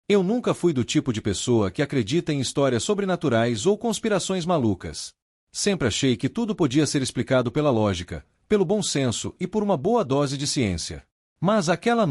Eu nunca fui do tipo de pessoa que acredita em histórias sobrenaturais ou conspirações malucas. Sempre achei que tudo podia ser explicado pela lógica, pelo bom senso e por uma boa dose de ciência. Mas aquela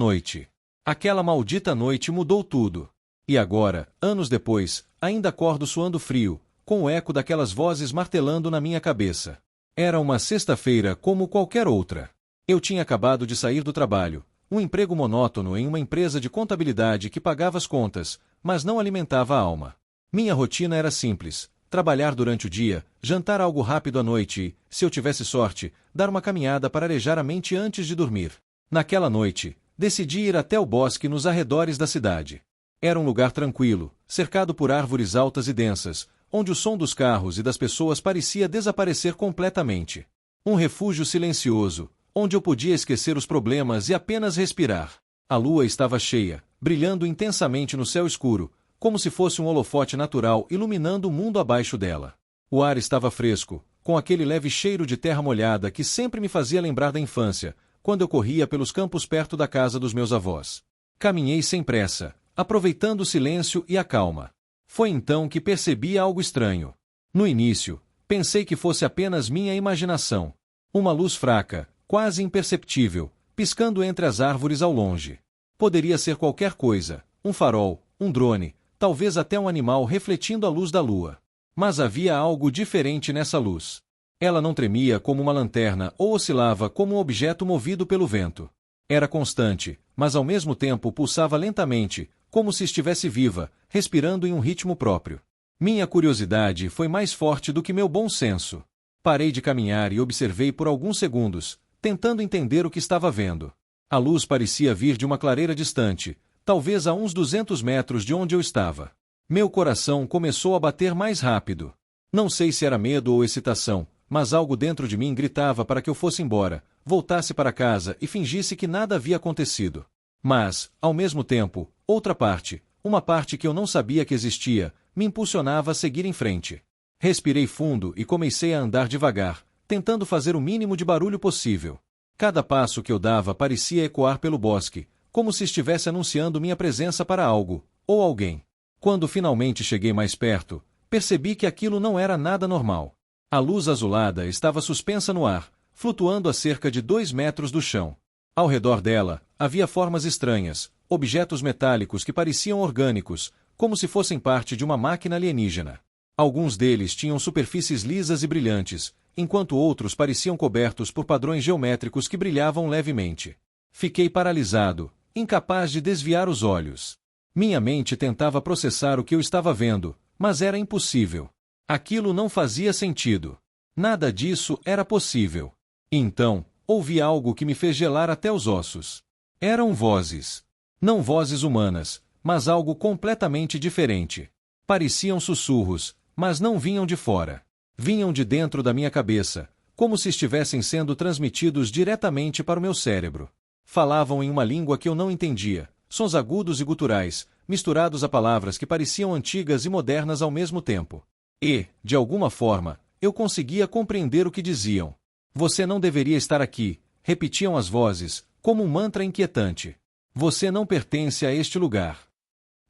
maldita noite mudou tudo. E agora, anos depois, ainda acordo suando frio, com o eco daquelas vozes martelando na minha cabeça. Era uma sexta-feira como qualquer outra. Eu tinha acabado de sair do trabalho, um emprego monótono em uma empresa de contabilidade que pagava as contas, mas não alimentava a alma. Minha rotina era simples: trabalhar durante o dia, jantar algo rápido à noite e, se eu tivesse sorte, dar uma caminhada para arejar a mente antes de dormir. Naquela noite, decidi ir até o bosque nos arredores da cidade. Era um lugar tranquilo, cercado por árvores altas e densas, onde o som dos carros e das pessoas parecia desaparecer completamente. Um refúgio silencioso, onde eu podia esquecer os problemas e apenas respirar. A lua estava cheia, brilhando intensamente no céu escuro, como se fosse um holofote natural iluminando o mundo abaixo dela. O ar estava fresco, com aquele leve cheiro de terra molhada que sempre me fazia lembrar da infância, quando eu corria pelos campos perto da casa dos meus avós. Caminhei sem pressa, aproveitando o silêncio e a calma. Foi então que percebi algo estranho. No início, pensei que fosse apenas minha imaginação. Uma luz fraca, quase imperceptível, piscando entre as árvores ao longe. Poderia ser qualquer coisa, um farol, um drone, talvez até um animal refletindo a luz da lua. Mas havia algo diferente nessa luz. Ela não tremia como uma lanterna ou oscilava como um objeto movido pelo vento. Era constante, mas ao mesmo tempo pulsava lentamente, como se estivesse viva, respirando em um ritmo próprio. Minha curiosidade foi mais forte do que meu bom senso. Parei de caminhar e observei por alguns segundos, tentando entender o que estava vendo. A luz parecia vir de uma clareira distante, talvez a uns 200 metros de onde eu estava. Meu coração começou a bater mais rápido. Não sei se era medo ou excitação, mas algo dentro de mim gritava para que eu fosse embora, voltasse para casa e fingisse que nada havia acontecido. Mas, ao mesmo tempo, outra parte, uma parte que eu não sabia que existia, me impulsionava a seguir em frente. Respirei fundo e comecei a andar devagar, tentando fazer o mínimo de barulho possível. Cada passo que eu dava parecia ecoar pelo bosque, como se estivesse anunciando minha presença para algo, ou alguém. Quando finalmente cheguei mais perto, percebi que aquilo não era nada normal. A luz azulada estava suspensa no ar, flutuando a cerca de 2 metros do chão. Ao redor dela, havia formas estranhas, objetos metálicos que pareciam orgânicos, como se fossem parte de uma máquina alienígena. Alguns deles tinham superfícies lisas e brilhantes, enquanto outros pareciam cobertos por padrões geométricos que brilhavam levemente. Fiquei paralisado, incapaz de desviar os olhos. Minha mente tentava processar o que eu estava vendo, mas era impossível. Aquilo não fazia sentido. Nada disso era possível. Então, ouvi algo que me fez gelar até os ossos. Eram vozes. Não vozes humanas, mas algo completamente diferente. Pareciam sussurros, mas não vinham de fora. Vinham de dentro da minha cabeça, como se estivessem sendo transmitidos diretamente para o meu cérebro. Falavam em uma língua que eu não entendia, sons agudos e guturais, misturados a palavras que pareciam antigas e modernas ao mesmo tempo. E, de alguma forma, eu conseguia compreender o que diziam. Você não deveria estar aqui, repetiam as vozes, como um mantra inquietante. Você não pertence a este lugar.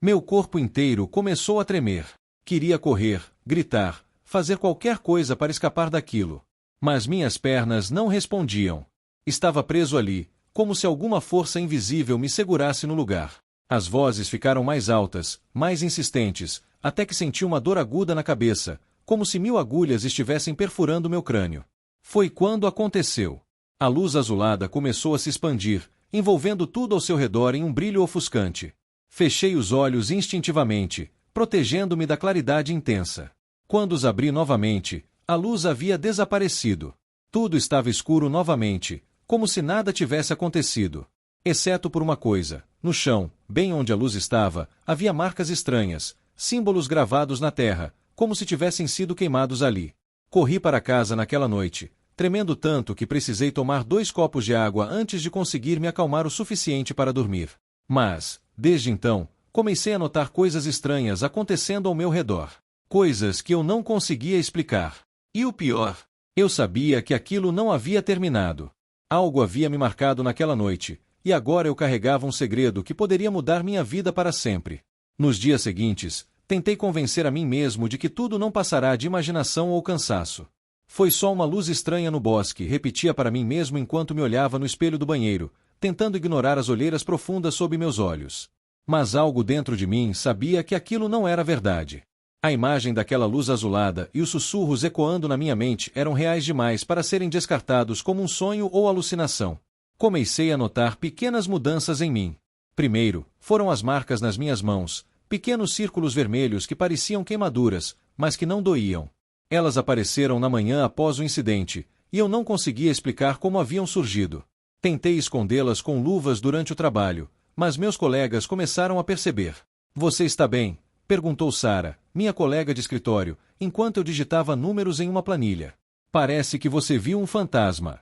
Meu corpo inteiro começou a tremer. Queria correr, gritar, fazer qualquer coisa para escapar daquilo. Mas minhas pernas não respondiam. Estava preso ali, como se alguma força invisível me segurasse no lugar. As vozes ficaram mais altas, mais insistentes, até que senti uma dor aguda na cabeça, como se 1000 agulhas estivessem perfurando meu crânio. Foi quando aconteceu. A luz azulada começou a se expandir, envolvendo tudo ao seu redor em um brilho ofuscante. Fechei os olhos instintivamente, protegendo-me da claridade intensa. Quando os abri novamente, a luz havia desaparecido. Tudo estava escuro novamente, como se nada tivesse acontecido. Exceto por uma coisa: no chão, bem onde a luz estava, havia marcas estranhas, símbolos gravados na terra, como se tivessem sido queimados ali. Corri para casa naquela noite, tremendo tanto que precisei tomar 2 copos de água antes de conseguir me acalmar o suficiente para dormir. Mas, desde então, comecei a notar coisas estranhas acontecendo ao meu redor. Coisas que eu não conseguia explicar. E o pior, eu sabia que aquilo não havia terminado. Algo havia me marcado naquela noite, e agora eu carregava um segredo que poderia mudar minha vida para sempre. Nos dias seguintes, tentei convencer a mim mesmo de que tudo não passará de imaginação ou cansaço. Foi só uma luz estranha no bosque, repetia para mim mesmo enquanto me olhava no espelho do banheiro, tentando ignorar as olheiras profundas sob meus olhos. Mas algo dentro de mim sabia que aquilo não era verdade. A imagem daquela luz azulada e os sussurros ecoando na minha mente eram reais demais para serem descartados como um sonho ou alucinação. Comecei a notar pequenas mudanças em mim. Primeiro, foram as marcas nas minhas mãos, pequenos círculos vermelhos que pareciam queimaduras, mas que não doíam. Elas apareceram na manhã após o incidente, e eu não conseguia explicar como haviam surgido. Tentei escondê-las com luvas durante o trabalho, mas meus colegas começaram a perceber. Você está bem? Perguntou Sarah, minha colega de escritório, enquanto eu digitava números em uma planilha. Parece que você viu um fantasma.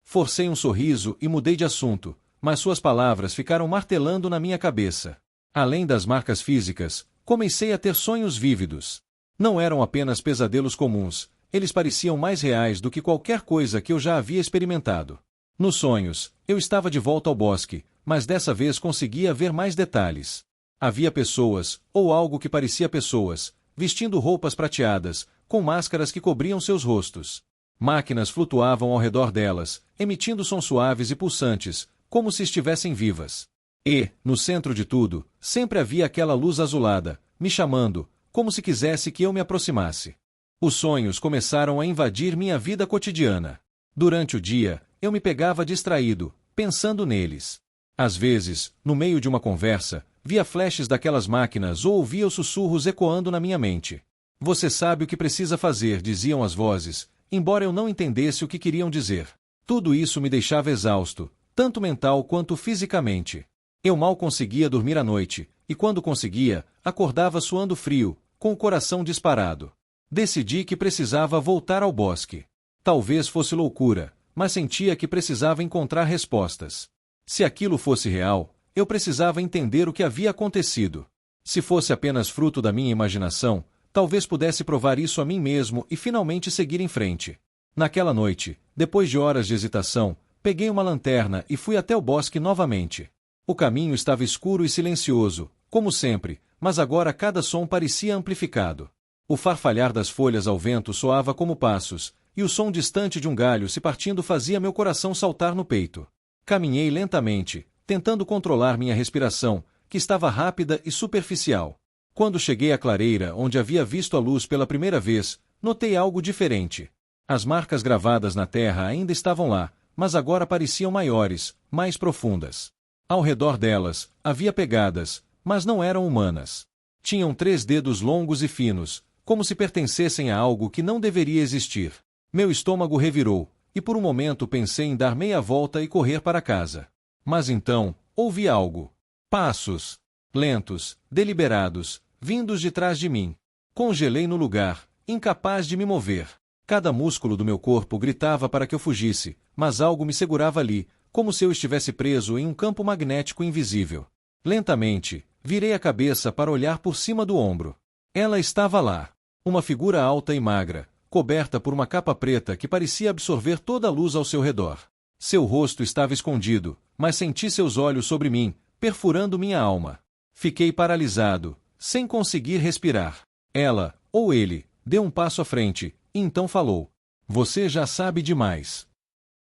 Forcei um sorriso e mudei de assunto, mas suas palavras ficaram martelando na minha cabeça. Além das marcas físicas, comecei a ter sonhos vívidos. Não eram apenas pesadelos comuns, eles pareciam mais reais do que qualquer coisa que eu já havia experimentado. Nos sonhos, eu estava de volta ao bosque, mas dessa vez conseguia ver mais detalhes. Havia pessoas, ou algo que parecia pessoas, vestindo roupas prateadas, com máscaras que cobriam seus rostos. Máquinas flutuavam ao redor delas, emitindo sons suaves e pulsantes, como se estivessem vivas. E, no centro de tudo, sempre havia aquela luz azulada, me chamando, como se quisesse que eu me aproximasse. Os sonhos começaram a invadir minha vida cotidiana. Durante o dia, eu me pegava distraído, pensando neles. Às vezes, no meio de uma conversa, via flashes daquelas máquinas ou ouvia os sussurros ecoando na minha mente. Você sabe o que precisa fazer, diziam as vozes, embora eu não entendesse o que queriam dizer. Tudo isso me deixava exausto, tanto mental quanto fisicamente. Eu mal conseguia dormir à noite, e quando conseguia, acordava suando frio, com o coração disparado. Decidi que precisava voltar ao bosque. Talvez fosse loucura, mas sentia que precisava encontrar respostas. Se aquilo fosse real, eu precisava entender o que havia acontecido. Se fosse apenas fruto da minha imaginação, talvez pudesse provar isso a mim mesmo e finalmente seguir em frente. Naquela noite, depois de horas de hesitação, peguei uma lanterna e fui até o bosque novamente. O caminho estava escuro e silencioso, como sempre, mas agora cada som parecia amplificado. O farfalhar das folhas ao vento soava como passos, e o som distante de um galho se partindo fazia meu coração saltar no peito. Caminhei lentamente, tentando controlar minha respiração, que estava rápida e superficial. Quando cheguei à clareira onde havia visto a luz pela primeira vez, notei algo diferente. As marcas gravadas na terra ainda estavam lá, mas agora pareciam maiores, mais profundas. Ao redor delas, havia pegadas, mas não eram humanas. Tinham 3 dedos longos e finos, como se pertencessem a algo que não deveria existir. Meu estômago revirou, e por um momento pensei em dar meia volta e correr para casa. Mas então, ouvi algo. Passos. Lentos, deliberados, vindos de trás de mim. Congelei no lugar, incapaz de me mover. Cada músculo do meu corpo gritava para que eu fugisse, mas algo me segurava ali, como se eu estivesse preso em um campo magnético invisível. Lentamente, virei a cabeça para olhar por cima do ombro. Ela estava lá. Uma figura alta e magra, coberta por uma capa preta que parecia absorver toda a luz ao seu redor. Seu rosto estava escondido, mas senti seus olhos sobre mim, perfurando minha alma. Fiquei paralisado, sem conseguir respirar. Ela, ou ele, deu um passo à frente, e então falou. Você já sabe demais.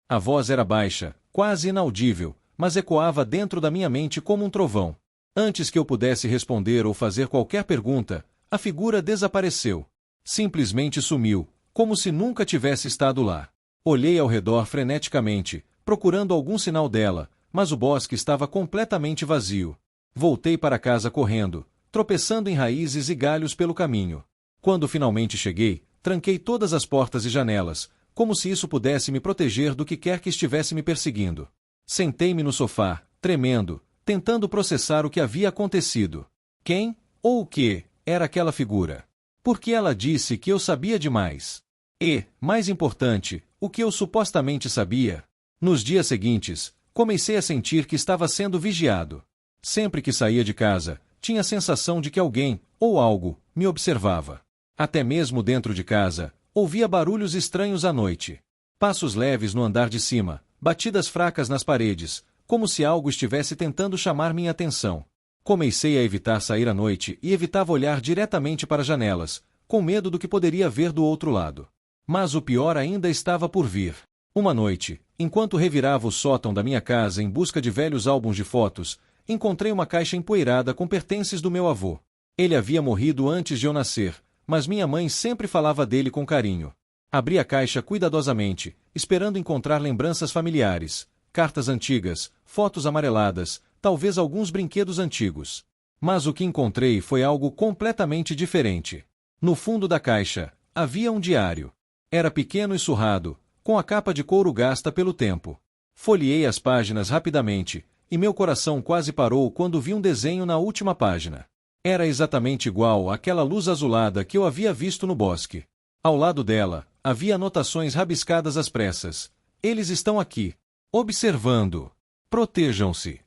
A voz era baixa, quase inaudível, mas ecoava dentro da minha mente como um trovão. Antes que eu pudesse responder ou fazer qualquer pergunta, a figura desapareceu. Simplesmente sumiu, como se nunca tivesse estado lá. Olhei ao redor freneticamente, procurando algum sinal dela, mas o bosque estava completamente vazio. Voltei para casa correndo, tropeçando em raízes e galhos pelo caminho. Quando finalmente cheguei, tranquei todas as portas e janelas, como se isso pudesse me proteger do que quer que estivesse me perseguindo. Sentei-me no sofá, tremendo, tentando processar o que havia acontecido. Quem, ou o que, era aquela figura? Porque ela disse que eu sabia demais. E, mais importante, o que eu supostamente sabia? Nos dias seguintes, comecei a sentir que estava sendo vigiado. Sempre que saía de casa, tinha a sensação de que alguém, ou algo, me observava. Até mesmo dentro de casa, ouvia barulhos estranhos à noite. Passos leves no andar de cima, batidas fracas nas paredes, como se algo estivesse tentando chamar minha atenção. Comecei a evitar sair à noite e evitava olhar diretamente para janelas, com medo do que poderia ver do outro lado. Mas o pior ainda estava por vir. Uma noite, enquanto revirava o sótão da minha casa em busca de velhos álbuns de fotos, encontrei uma caixa empoeirada com pertences do meu avô. Ele havia morrido antes de eu nascer, mas minha mãe sempre falava dele com carinho. Abri a caixa cuidadosamente, esperando encontrar lembranças familiares, cartas antigas, fotos amareladas, talvez alguns brinquedos antigos. Mas o que encontrei foi algo completamente diferente. No fundo da caixa, havia um diário. Era pequeno e surrado, com a capa de couro gasta pelo tempo. Folheei as páginas rapidamente, e meu coração quase parou quando vi um desenho na última página. Era exatamente igual àquela luz azulada que eu havia visto no bosque. Ao lado dela, havia anotações rabiscadas às pressas. Eles estão aqui, observando. Protejam-se.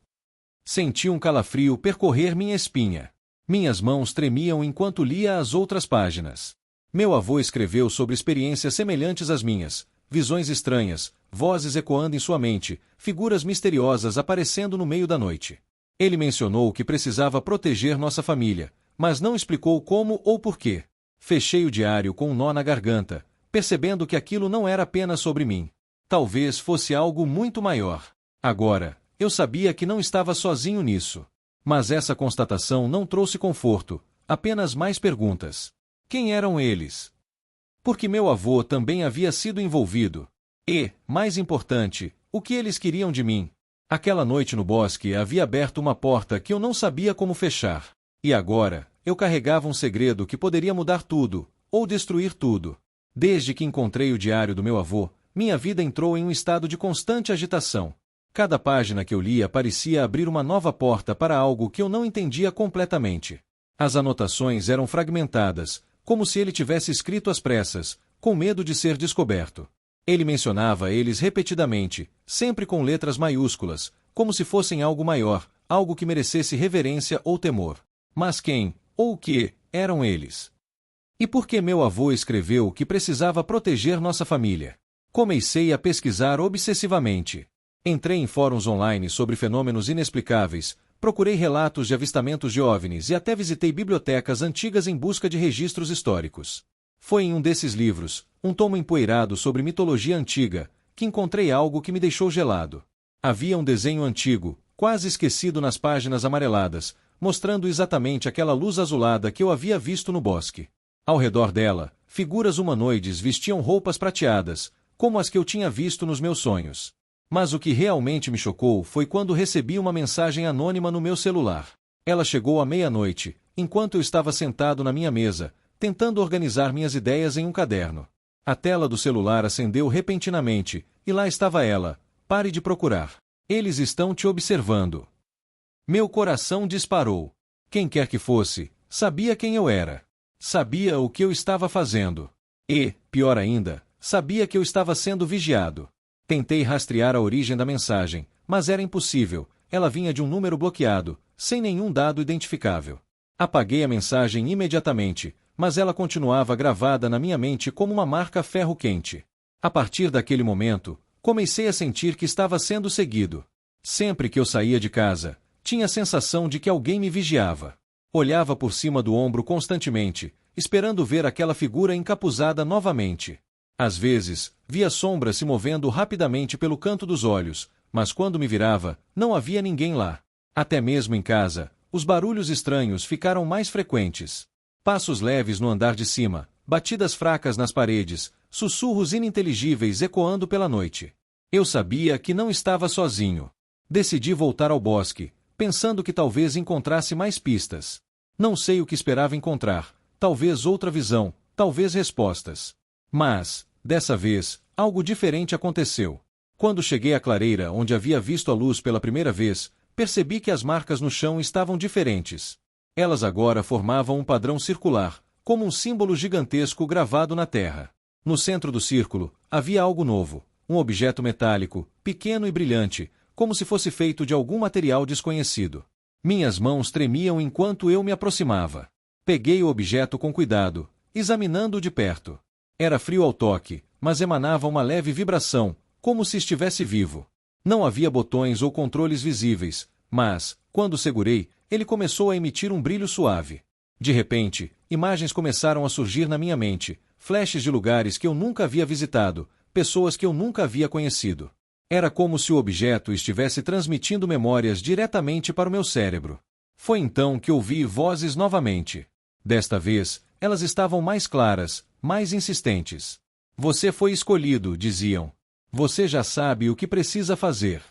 Senti um calafrio percorrer minha espinha. Minhas mãos tremiam enquanto lia as outras páginas. Meu avô escreveu sobre experiências semelhantes às minhas, visões estranhas, vozes ecoando em sua mente, figuras misteriosas aparecendo no meio da noite. Ele mencionou que precisava proteger nossa família, mas não explicou como ou por quê. Fechei o diário com um nó na garganta, percebendo que aquilo não era apenas sobre mim. Talvez fosse algo muito maior. Agora, eu sabia que não estava sozinho nisso. Mas essa constatação não trouxe conforto, apenas mais perguntas. Quem eram eles? Porque meu avô também havia sido envolvido. E, mais importante, o que eles queriam de mim? Aquela noite no bosque havia aberto uma porta que eu não sabia como fechar. E agora, eu carregava um segredo que poderia mudar tudo, ou destruir tudo. Desde que encontrei o diário do meu avô, minha vida entrou em um estado de constante agitação. Cada página que eu lia parecia abrir uma nova porta para algo que eu não entendia completamente. As anotações eram fragmentadas, como se ele tivesse escrito às pressas, com medo de ser descoberto. Ele mencionava eles repetidamente, sempre com letras maiúsculas, como se fossem algo maior, algo que merecesse reverência ou temor. Mas quem, ou o que, eram eles? E por que meu avô escreveu que precisava proteger nossa família? Comecei a pesquisar obsessivamente. Entrei em fóruns online sobre fenômenos inexplicáveis, procurei relatos de avistamentos de OVNIs e até visitei bibliotecas antigas em busca de registros históricos. Foi em um desses livros, um tomo empoeirado sobre mitologia antiga, que encontrei algo que me deixou gelado. Havia um desenho antigo, quase esquecido nas páginas amareladas, mostrando exatamente aquela luz azulada que eu havia visto no bosque. Ao redor dela, figuras humanoides vestiam roupas prateadas, como as que eu tinha visto nos meus sonhos. Mas o que realmente me chocou foi quando recebi uma mensagem anônima no meu celular. Ela chegou à meia-noite, enquanto eu estava sentado na minha mesa, tentando organizar minhas ideias em um caderno. A tela do celular acendeu repentinamente, e lá estava ela. Pare de procurar. Eles estão te observando. Meu coração disparou. Quem quer que fosse, sabia quem eu era. Sabia o que eu estava fazendo. E, pior ainda, sabia que eu estava sendo vigiado. Tentei rastrear a origem da mensagem, mas era impossível. Ela vinha de um número bloqueado, sem nenhum dado identificável. Apaguei a mensagem imediatamente, mas ela continuava gravada na minha mente como uma marca ferro-quente. A partir daquele momento, comecei a sentir que estava sendo seguido. Sempre que eu saía de casa, tinha a sensação de que alguém me vigiava. Olhava por cima do ombro constantemente, esperando ver aquela figura encapuzada novamente. Às vezes, via sombras se movendo rapidamente pelo canto dos olhos, mas quando me virava, não havia ninguém lá. Até mesmo em casa, os barulhos estranhos ficaram mais frequentes. Passos leves no andar de cima, batidas fracas nas paredes, sussurros ininteligíveis ecoando pela noite. Eu sabia que não estava sozinho. Decidi voltar ao bosque, pensando que talvez encontrasse mais pistas. Não sei o que esperava encontrar, talvez outra visão, talvez respostas. Mas, dessa vez, algo diferente aconteceu. Quando cheguei à clareira onde havia visto a luz pela primeira vez, percebi que as marcas no chão estavam diferentes. Elas agora formavam um padrão circular, como um símbolo gigantesco gravado na terra. No centro do círculo, havia algo novo, um objeto metálico, pequeno e brilhante, como se fosse feito de algum material desconhecido. Minhas mãos tremiam enquanto eu me aproximava. Peguei o objeto com cuidado, examinando-o de perto. Era frio ao toque, mas emanava uma leve vibração, como se estivesse vivo. Não havia botões ou controles visíveis, mas, quando segurei, ele começou a emitir um brilho suave. De repente, imagens começaram a surgir na minha mente, flashes de lugares que eu nunca havia visitado, pessoas que eu nunca havia conhecido. Era como se o objeto estivesse transmitindo memórias diretamente para o meu cérebro. Foi então que ouvi vozes novamente. Desta vez, elas estavam mais claras, mais insistentes. Você foi escolhido, diziam. Você já sabe o que precisa fazer.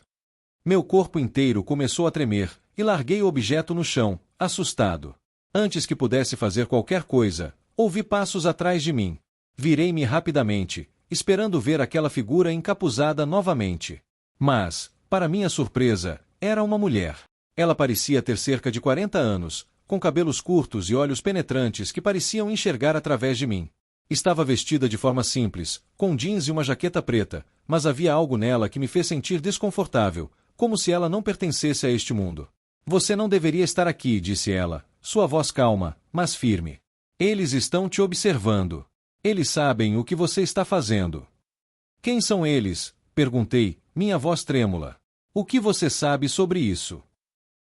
Meu corpo inteiro começou a tremer, e larguei o objeto no chão, assustado. Antes que pudesse fazer qualquer coisa, ouvi passos atrás de mim. Virei-me rapidamente, esperando ver aquela figura encapuzada novamente. Mas, para minha surpresa, era uma mulher. Ela parecia ter cerca de 40 anos, com cabelos curtos e olhos penetrantes que pareciam enxergar através de mim. Estava vestida de forma simples, com jeans e uma jaqueta preta, mas havia algo nela que me fez sentir desconfortável, como se ela não pertencesse a este mundo. Você não deveria estar aqui, disse ela, sua voz calma, mas firme. Eles estão te observando. Eles sabem o que você está fazendo. Quem são eles? Perguntei, minha voz trêmula. O que você sabe sobre isso?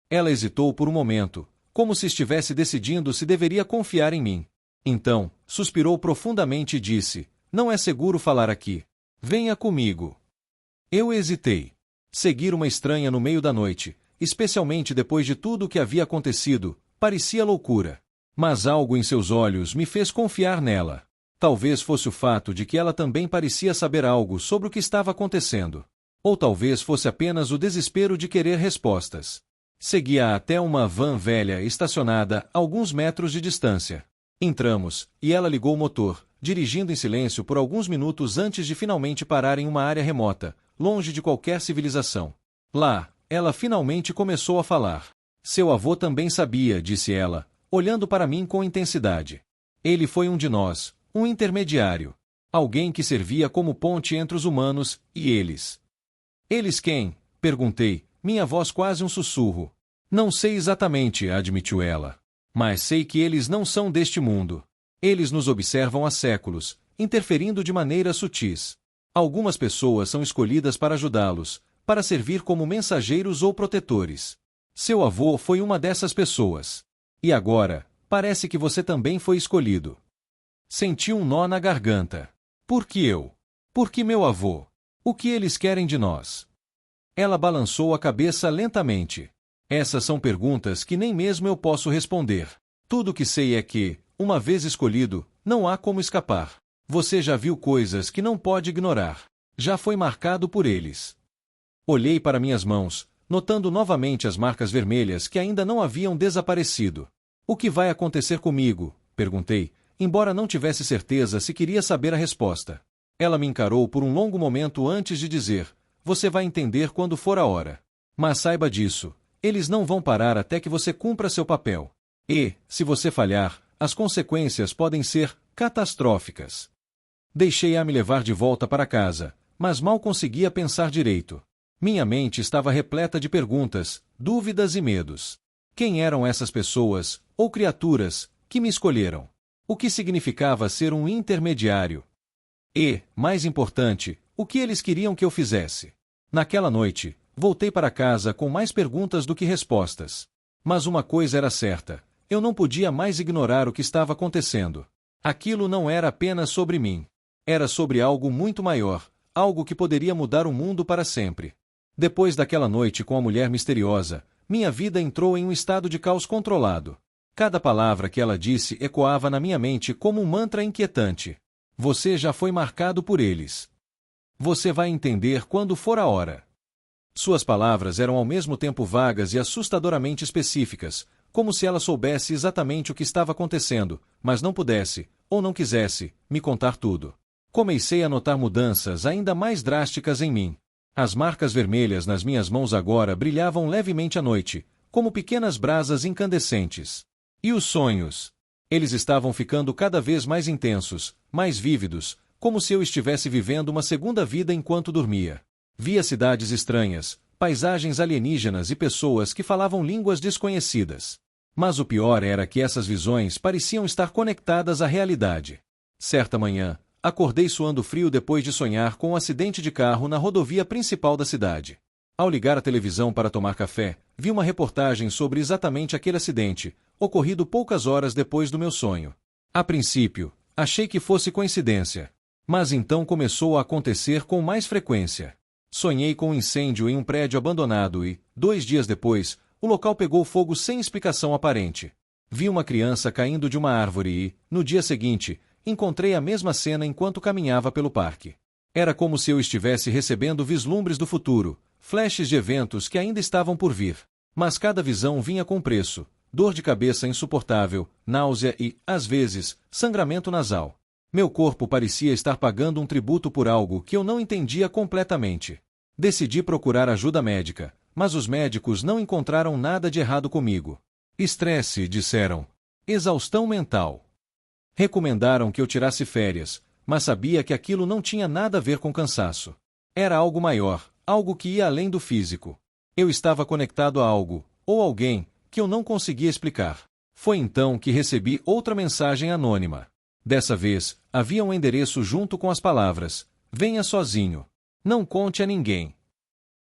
Ela hesitou por um momento, como se estivesse decidindo se deveria confiar em mim. Então, suspirou profundamente e disse, não é seguro falar aqui. Venha comigo. Eu hesitei. Seguir uma estranha no meio da noite, especialmente depois de tudo o que havia acontecido, parecia loucura. Mas algo em seus olhos me fez confiar nela. Talvez fosse o fato de que ela também parecia saber algo sobre o que estava acontecendo. Ou talvez fosse apenas o desespero de querer respostas. Segui-a até uma van velha estacionada a alguns metros de distância. Entramos, e ela ligou o motor, dirigindo em silêncio por alguns minutos antes de finalmente parar em uma área remota, longe de qualquer civilização. Lá, ela finalmente começou a falar. Seu avô também sabia, disse ela, olhando para mim com intensidade. Ele foi um de nós, um intermediário. Alguém que servia como ponte entre os humanos e eles. Eles quem? Perguntei, minha voz quase um sussurro. Não sei exatamente, admitiu ela. Mas sei que eles não são deste mundo. Eles nos observam há séculos, interferindo de maneiras sutis. Algumas pessoas são escolhidas para ajudá-los, para servir como mensageiros ou protetores. Seu avô foi uma dessas pessoas. E agora, parece que você também foi escolhido. Senti um nó na garganta. Por que eu? Por que meu avô? O que eles querem de nós? Ela balançou a cabeça lentamente. Essas são perguntas que nem mesmo eu posso responder. Tudo o que sei é que, uma vez escolhido, não há como escapar. Você já viu coisas que não pode ignorar. Já foi marcado por eles. Olhei para minhas mãos, notando novamente as marcas vermelhas que ainda não haviam desaparecido. O que vai acontecer comigo? Perguntei, embora não tivesse certeza se queria saber a resposta. Ela me encarou por um longo momento antes de dizer, você vai entender quando for a hora. Mas saiba disso, eles não vão parar até que você cumpra seu papel. E, se você falhar, as consequências podem ser catastróficas. Deixei-a me levar de volta para casa, mas mal conseguia pensar direito. Minha mente estava repleta de perguntas, dúvidas e medos. Quem eram essas pessoas, ou criaturas, que me escolheram? O que significava ser um intermediário? E, mais importante, o que eles queriam que eu fizesse? Naquela noite, voltei para casa com mais perguntas do que respostas. Mas uma coisa era certa, eu não podia mais ignorar o que estava acontecendo. Aquilo não era apenas sobre mim. Era sobre algo muito maior, algo que poderia mudar o mundo para sempre. Depois daquela noite com a mulher misteriosa, minha vida entrou em um estado de caos controlado. Cada palavra que ela disse ecoava na minha mente como um mantra inquietante. Você já foi marcado por eles. Você vai entender quando for a hora. Suas palavras eram ao mesmo tempo vagas e assustadoramente específicas, como se ela soubesse exatamente o que estava acontecendo, mas não pudesse, ou não quisesse, me contar tudo. Comecei a notar mudanças ainda mais drásticas em mim. As marcas vermelhas nas minhas mãos agora brilhavam levemente à noite, como pequenas brasas incandescentes. E os sonhos? Eles estavam ficando cada vez mais intensos, mais vívidos, como se eu estivesse vivendo uma segunda vida enquanto dormia. Via cidades estranhas, paisagens alienígenas e pessoas que falavam línguas desconhecidas. Mas o pior era que essas visões pareciam estar conectadas à realidade. Certa manhã, acordei suando frio depois de sonhar com um acidente de carro na rodovia principal da cidade. Ao ligar a televisão para tomar café, vi uma reportagem sobre exatamente aquele acidente, ocorrido poucas horas depois do meu sonho. A princípio, achei que fosse coincidência. Mas então começou a acontecer com mais frequência. Sonhei com um incêndio em um prédio abandonado e, 2 dias depois, o local pegou fogo sem explicação aparente. Vi uma criança caindo de uma árvore e, no dia seguinte, encontrei a mesma cena enquanto caminhava pelo parque. Era como se eu estivesse recebendo vislumbres do futuro, flashes de eventos que ainda estavam por vir. Mas cada visão vinha com preço, dor de cabeça insuportável, náusea e, às vezes, sangramento nasal. Meu corpo parecia estar pagando um tributo por algo que eu não entendia completamente. Decidi procurar ajuda médica, mas os médicos não encontraram nada de errado comigo. Estresse, disseram. Exaustão mental. Recomendaram que eu tirasse férias, mas sabia que aquilo não tinha nada a ver com cansaço. Era algo maior, algo que ia além do físico. Eu estava conectado a algo, ou alguém, que eu não conseguia explicar. Foi então que recebi outra mensagem anônima. Dessa vez, havia um endereço junto com as palavras: venha sozinho. Não conte a ninguém.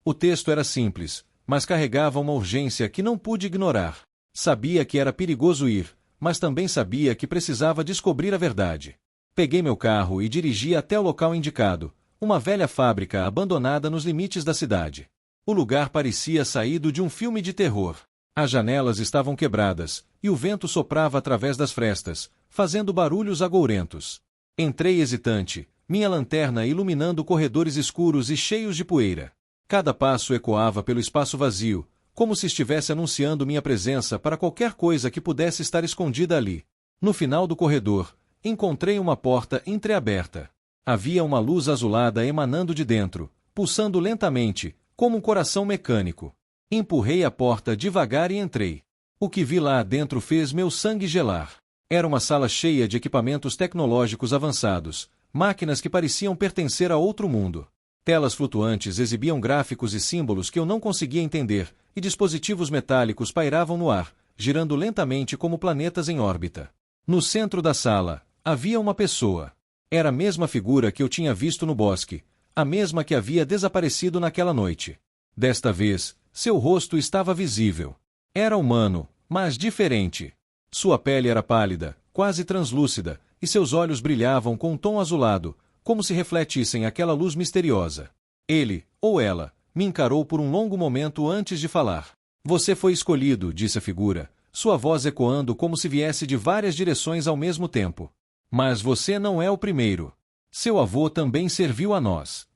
O texto era simples, mas carregava uma urgência que não pude ignorar. Sabia que era perigoso ir, mas também sabia que precisava descobrir a verdade. Peguei meu carro e dirigi até o local indicado, uma velha fábrica abandonada nos limites da cidade. O lugar parecia saído de um filme de terror. As janelas estavam quebradas, e o vento soprava através das frestas, fazendo barulhos agourentos. Entrei hesitante, minha lanterna iluminando corredores escuros e cheios de poeira. Cada passo ecoava pelo espaço vazio, como se estivesse anunciando minha presença para qualquer coisa que pudesse estar escondida ali. No final do corredor, encontrei uma porta entreaberta. Havia uma luz azulada emanando de dentro, pulsando lentamente, como um coração mecânico. Empurrei a porta devagar e entrei. O que vi lá dentro fez meu sangue gelar. Era uma sala cheia de equipamentos tecnológicos avançados, máquinas que pareciam pertencer a outro mundo. Telas flutuantes exibiam gráficos e símbolos que eu não conseguia entender, e dispositivos metálicos pairavam no ar, girando lentamente como planetas em órbita. No centro da sala, havia uma pessoa. Era a mesma figura que eu tinha visto no bosque, a mesma que havia desaparecido naquela noite. Desta vez, seu rosto estava visível. Era humano, mas diferente. Sua pele era pálida, quase translúcida, e seus olhos brilhavam com um tom azulado, como se refletissem aquela luz misteriosa. Ele, ou ela, me encarou por um longo momento antes de falar. Você foi escolhido, disse a figura, sua voz ecoando como se viesse de várias direções ao mesmo tempo. Mas você não é o primeiro. Seu avô também serviu a nós.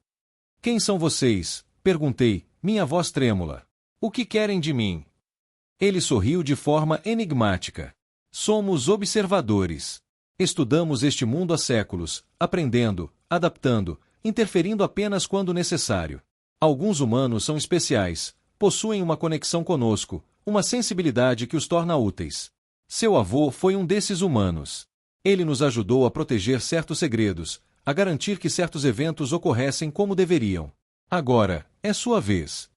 Quem são vocês? Perguntei, minha voz trêmula. O que querem de mim? Ele sorriu de forma enigmática. Somos observadores. Estudamos este mundo há séculos, aprendendo, adaptando, interferindo apenas quando necessário. Alguns humanos são especiais, possuem uma conexão conosco, uma sensibilidade que os torna úteis. Seu avô foi um desses humanos. Ele nos ajudou a proteger certos segredos, a garantir que certos eventos ocorressem como deveriam. Agora, é sua vez.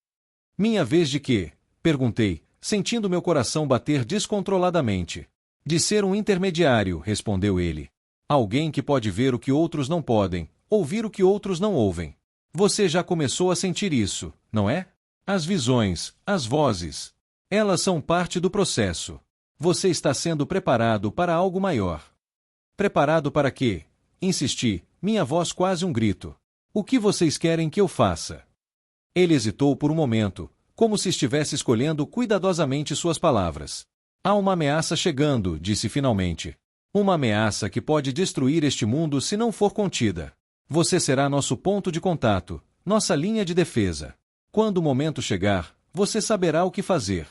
Minha vez de quê? Perguntei, sentindo meu coração bater descontroladamente. De ser um intermediário, respondeu ele. Alguém que pode ver o que outros não podem, ouvir o que outros não ouvem. Você já começou a sentir isso, não é? As visões, as vozes. Elas são parte do processo. Você está sendo preparado para algo maior. Preparado para quê? Insisti, minha voz quase um grito. O que vocês querem que eu faça? Ele hesitou por um momento, como se estivesse escolhendo cuidadosamente suas palavras. Há uma ameaça chegando, disse finalmente. Uma ameaça que pode destruir este mundo se não for contida. Você será nosso ponto de contato, nossa linha de defesa. Quando o momento chegar, você saberá o que fazer.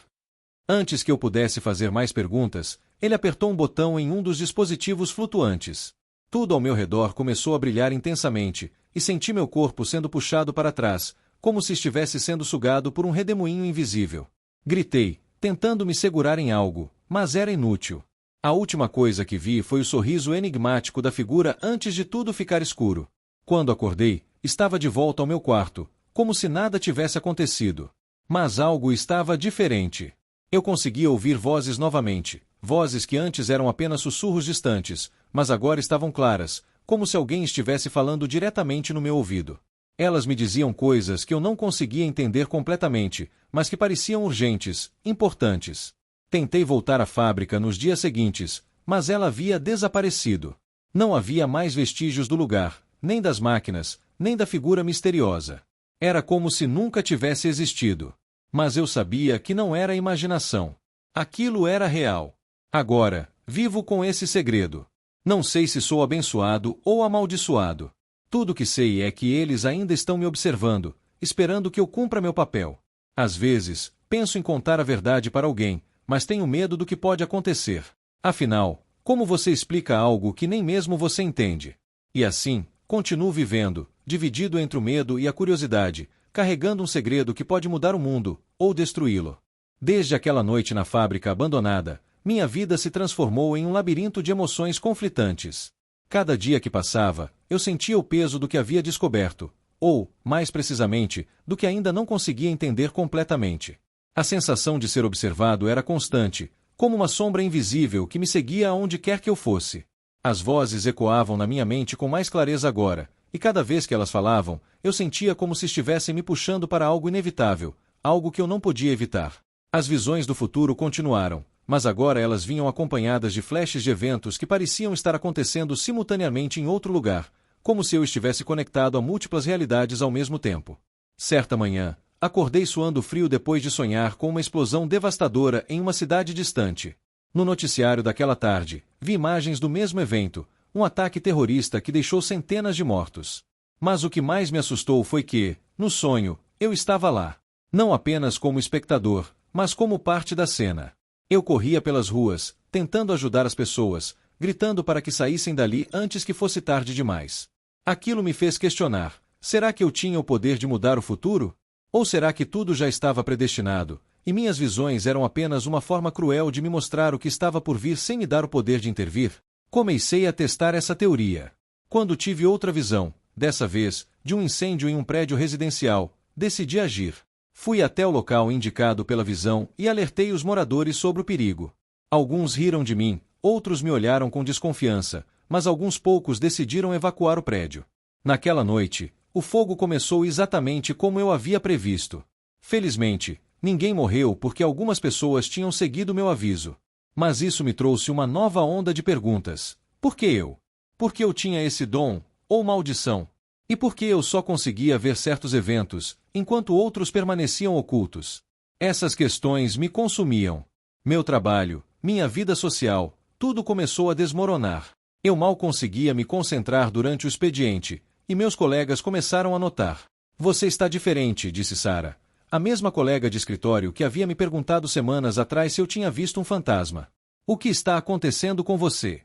Antes que eu pudesse fazer mais perguntas, ele apertou um botão em um dos dispositivos flutuantes. Tudo ao meu redor começou a brilhar intensamente, e senti meu corpo sendo puxado para trás, como se estivesse sendo sugado por um redemoinho invisível. Gritei, tentando me segurar em algo, mas era inútil. A última coisa que vi foi o sorriso enigmático da figura antes de tudo ficar escuro. Quando acordei, estava de volta ao meu quarto, como se nada tivesse acontecido. Mas algo estava diferente. Eu conseguia ouvir vozes novamente, vozes que antes eram apenas sussurros distantes, mas agora estavam claras, como se alguém estivesse falando diretamente no meu ouvido. Elas me diziam coisas que eu não conseguia entender completamente, mas que pareciam urgentes, importantes. Tentei voltar à fábrica nos dias seguintes, mas ela havia desaparecido. Não havia mais vestígios do lugar, nem das máquinas, nem da figura misteriosa. Era como se nunca tivesse existido. Mas eu sabia que não era imaginação. Aquilo era real. Agora, vivo com esse segredo. Não sei se sou abençoado ou amaldiçoado. Tudo que sei é que eles ainda estão me observando, esperando que eu cumpra meu papel. Às vezes, penso em contar a verdade para alguém, mas tenho medo do que pode acontecer. Afinal, como você explica algo que nem mesmo você entende? E assim, continuo vivendo, dividido entre o medo e a curiosidade, carregando um segredo que pode mudar o mundo, ou destruí-lo. Desde aquela noite na fábrica abandonada, minha vida se transformou em um labirinto de emoções conflitantes. Cada dia que passava, eu sentia o peso do que havia descoberto, ou, mais precisamente, do que ainda não conseguia entender completamente. A sensação de ser observado era constante, como uma sombra invisível que me seguia aonde quer que eu fosse. As vozes ecoavam na minha mente com mais clareza agora, e cada vez que elas falavam, eu sentia como se estivessem me puxando para algo inevitável, algo que eu não podia evitar. As visões do futuro continuaram, mas agora elas vinham acompanhadas de flashes de eventos que pareciam estar acontecendo simultaneamente em outro lugar, como se eu estivesse conectado a múltiplas realidades ao mesmo tempo. Certa manhã, acordei suando frio depois de sonhar com uma explosão devastadora em uma cidade distante. No noticiário daquela tarde, vi imagens do mesmo evento, um ataque terrorista que deixou centenas de mortos. Mas o que mais me assustou foi que, no sonho, eu estava lá. Não apenas como espectador, mas como parte da cena. Eu corria pelas ruas, tentando ajudar as pessoas, gritando para que saíssem dali antes que fosse tarde demais. Aquilo me fez questionar: será que eu tinha o poder de mudar o futuro? Ou será que tudo já estava predestinado, e minhas visões eram apenas uma forma cruel de me mostrar o que estava por vir sem me dar o poder de intervir? Comecei a testar essa teoria. Quando tive outra visão, dessa vez, de um incêndio em um prédio residencial, decidi agir. Fui até o local indicado pela visão e alertei os moradores sobre o perigo. Alguns riram de mim, outros me olharam com desconfiança, mas alguns poucos decidiram evacuar o prédio. Naquela noite, o fogo começou exatamente como eu havia previsto. Felizmente, ninguém morreu porque algumas pessoas tinham seguido meu aviso. Mas isso me trouxe uma nova onda de perguntas. Por que eu? Por que eu tinha esse dom, ou maldição? E por que eu só conseguia ver certos eventos, enquanto outros permaneciam ocultos? Essas questões me consumiam. Meu trabalho, minha vida social, tudo começou a desmoronar. Eu mal conseguia me concentrar durante o expediente, e meus colegas começaram a notar. Você está diferente, disse Sarah, a mesma colega de escritório que havia me perguntado semanas atrás se eu tinha visto um fantasma. O que está acontecendo com você?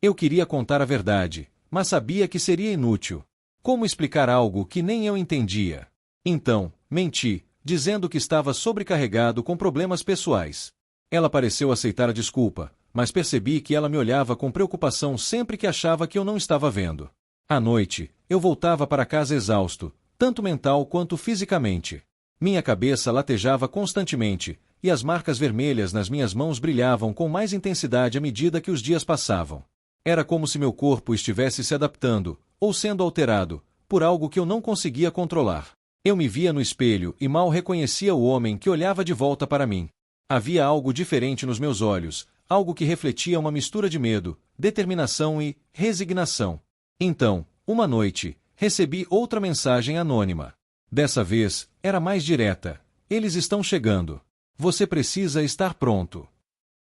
Eu queria contar a verdade, mas sabia que seria inútil. Como explicar algo que nem eu entendia? Então, menti, dizendo que estava sobrecarregado com problemas pessoais. Ela pareceu aceitar a desculpa, mas percebi que ela me olhava com preocupação sempre que achava que eu não estava vendo. À noite, eu voltava para casa exausto, tanto mental quanto fisicamente. Minha cabeça latejava constantemente, e as marcas vermelhas nas minhas mãos brilhavam com mais intensidade à medida que os dias passavam. Era como se meu corpo estivesse se adaptando, ou sendo alterado, por algo que eu não conseguia controlar. Eu me via no espelho e mal reconhecia o homem que olhava de volta para mim. Havia algo diferente nos meus olhos, algo que refletia uma mistura de medo, determinação e resignação. Então, uma noite, recebi outra mensagem anônima. Dessa vez, era mais direta. Eles estão chegando. Você precisa estar pronto.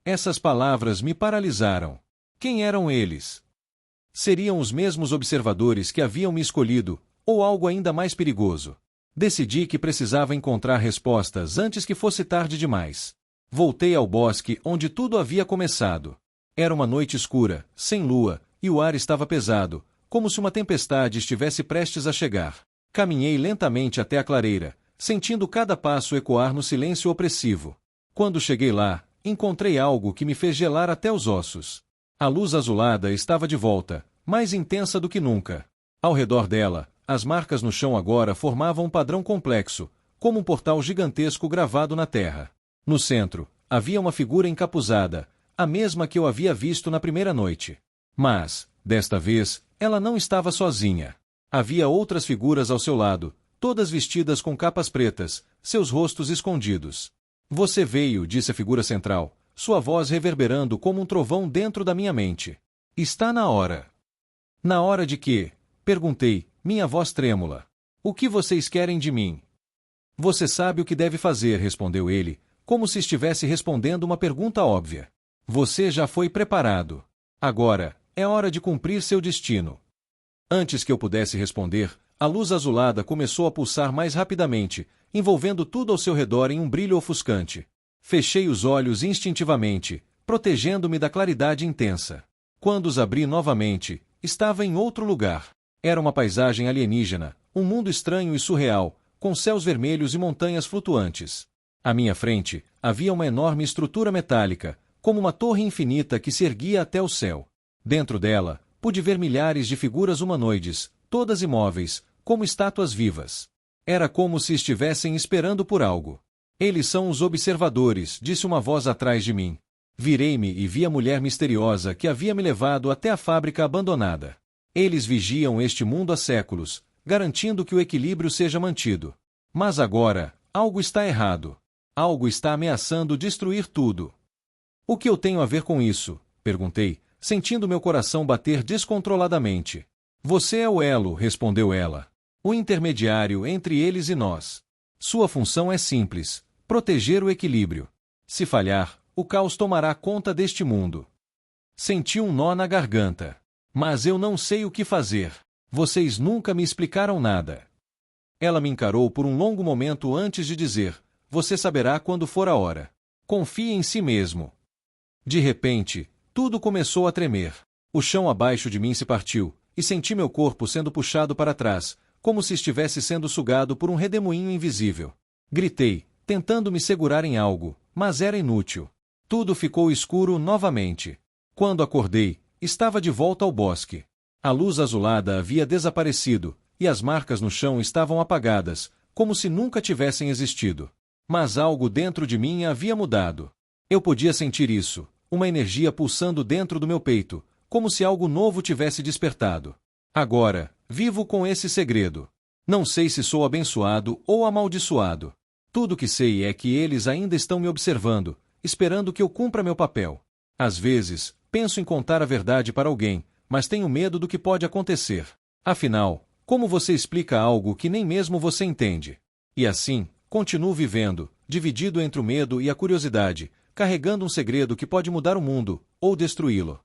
Essas palavras me paralisaram. Quem eram eles? Seriam os mesmos observadores que haviam me escolhido, ou algo ainda mais perigoso? Decidi que precisava encontrar respostas antes que fosse tarde demais. Voltei ao bosque onde tudo havia começado. Era uma noite escura, sem lua, e o ar estava pesado, como se uma tempestade estivesse prestes a chegar. Caminhei lentamente até a clareira, sentindo cada passo ecoar no silêncio opressivo. Quando cheguei lá, encontrei algo que me fez gelar até os ossos. A luz azulada estava de volta, mais intensa do que nunca. Ao redor dela, as marcas no chão agora formavam um padrão complexo, como um portal gigantesco gravado na terra. No centro, havia uma figura encapuzada, a mesma que eu havia visto na primeira noite. Mas, desta vez, ela não estava sozinha. Havia outras figuras ao seu lado, todas vestidas com capas pretas, seus rostos escondidos. Você veio, disse a figura central, sua voz reverberando como um trovão dentro da minha mente. Está na hora. Na hora de quê? Perguntei, minha voz trêmula. O que vocês querem de mim? Você sabe o que deve fazer, respondeu ele, como se estivesse respondendo uma pergunta óbvia. Você já foi preparado. Agora, é hora de cumprir seu destino. Antes que eu pudesse responder, a luz azulada começou a pulsar mais rapidamente, envolvendo tudo ao seu redor em um brilho ofuscante. Fechei os olhos instintivamente, protegendo-me da claridade intensa. Quando os abri novamente, estava em outro lugar. Era uma paisagem alienígena, um mundo estranho e surreal, com céus vermelhos e montanhas flutuantes. À minha frente, havia uma enorme estrutura metálica, como uma torre infinita que se erguia até o céu. Dentro dela, pude ver milhares de figuras humanoides, todas imóveis, como estátuas vivas. Era como se estivessem esperando por algo. Eles são os observadores, disse uma voz atrás de mim. Virei-me e vi a mulher misteriosa que havia me levado até a fábrica abandonada. Eles vigiam este mundo há séculos, garantindo que o equilíbrio seja mantido. Mas agora, algo está errado. Algo está ameaçando destruir tudo. O que eu tenho a ver com isso? Perguntei, sentindo meu coração bater descontroladamente. Você é o elo, respondeu ela. O intermediário entre eles e nós. Sua função é simples: proteger o equilíbrio. Se falhar, o caos tomará conta deste mundo. Senti um nó na garganta. Mas eu não sei o que fazer. Vocês nunca me explicaram nada. Ela me encarou por um longo momento antes de dizer: você saberá quando for a hora. Confie em si mesmo. De repente, tudo começou a tremer. O chão abaixo de mim se partiu, e senti meu corpo sendo puxado para trás, como se estivesse sendo sugado por um redemoinho invisível. Gritei, tentando me segurar em algo, mas era inútil. Tudo ficou escuro novamente. Quando acordei, estava de volta ao bosque. A luz azulada havia desaparecido, e as marcas no chão estavam apagadas, como se nunca tivessem existido. Mas algo dentro de mim havia mudado. Eu podia sentir isso, uma energia pulsando dentro do meu peito, como se algo novo tivesse despertado. Agora, vivo com esse segredo. Não sei se sou abençoado ou amaldiçoado. Tudo que sei é que eles ainda estão me observando, esperando que eu cumpra meu papel. Às vezes, penso em contar a verdade para alguém, mas tenho medo do que pode acontecer. Afinal, como você explica algo que nem mesmo você entende? E assim, continuo vivendo, dividido entre o medo e a curiosidade, carregando um segredo que pode mudar o mundo, ou destruí-lo.